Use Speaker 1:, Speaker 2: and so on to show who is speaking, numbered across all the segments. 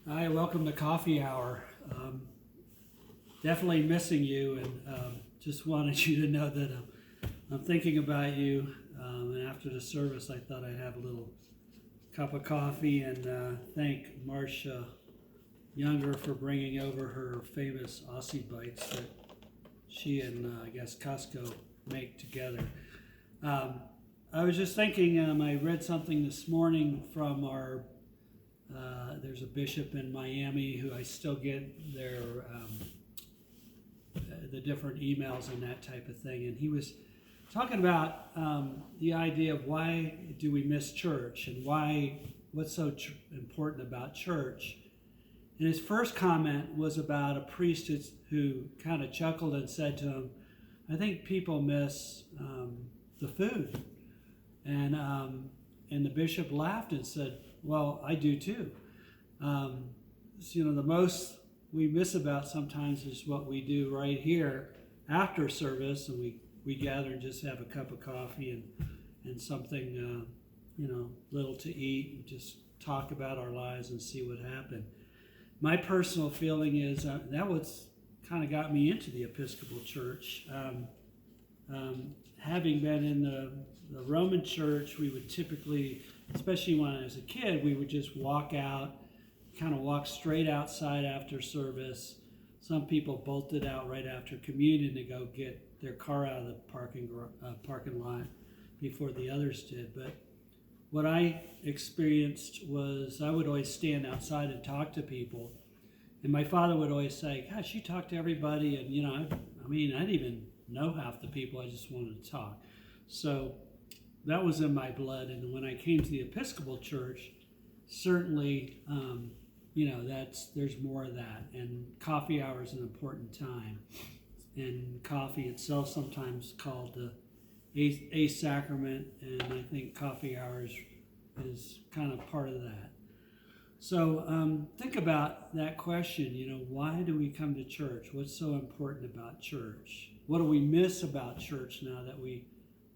Speaker 1: Hi, welcome to Coffee Hour. Definitely missing you, and just wanted you to know that I'm thinking about you. And after the service, I thought I'd have a little cup of coffee and thank Marcia Younger for bringing over her famous Aussie bites that she and I guess Costco make together. Um, I was just thinking, I read something this morning from there's a bishop in Miami who I still get the different emails and that type of thing, and he was talking about the idea of why do we miss church and what's so important about church. And his first comment was about a priest who kind of chuckled and said to him, "I think people miss the food," and and the bishop laughed and said, "Well, I do too." Um, the most we miss about sometimes is what we do right here after service, and we gather and just have a cup of coffee and something, little to eat, and just talk about our lives and see what happened. My personal feeling is that what's kind of got me into the Episcopal Church. Having been in the Roman Church, we would typically, especially when I was a kid, we would just walk out, kind of walk straight outside after service. Some people bolted out right after communion to go get their car out of the parking lot before the others did. But what I experienced was I would always stand outside and talk to people. And my father would always say, "Gosh, you talk to everybody." And, I didn't even know half the people. I just wanted to talk. So that was in my blood. And when I came to the Episcopal Church, certainly, there's more of that. And coffee hour is an important time. And coffee itself sometimes called the a sacrament, and I think coffee hours is kind of part of that. So think about that question. Why do we come to church? What's so important about church? What do we miss about church now that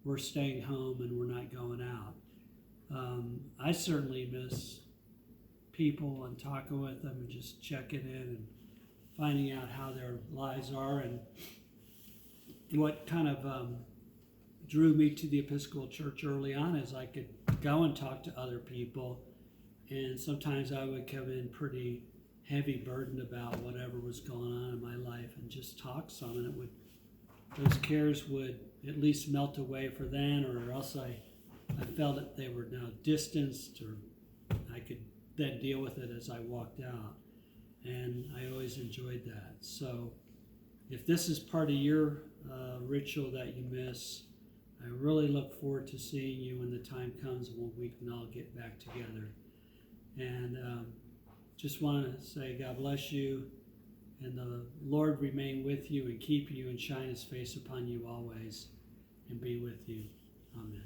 Speaker 1: we're staying home and we're not going out? I certainly miss people and talking with them and just checking in and finding out how their lives are. And what kind of drew me to the Episcopal Church early on is I could go and talk to other people, and sometimes I would come in pretty heavy burdened about whatever was going on in my life and just talk some, and those cares would at least melt away for then, or else I felt that they were now distanced, or I could then deal with it as I walked out. And I always enjoyed that. So if this is part of your ritual that you miss, I really look forward to seeing you when the time comes when we can all get back together. And just want to say God bless you, and the Lord remain with you and keep you and shine his face upon you always and be with you. Amen.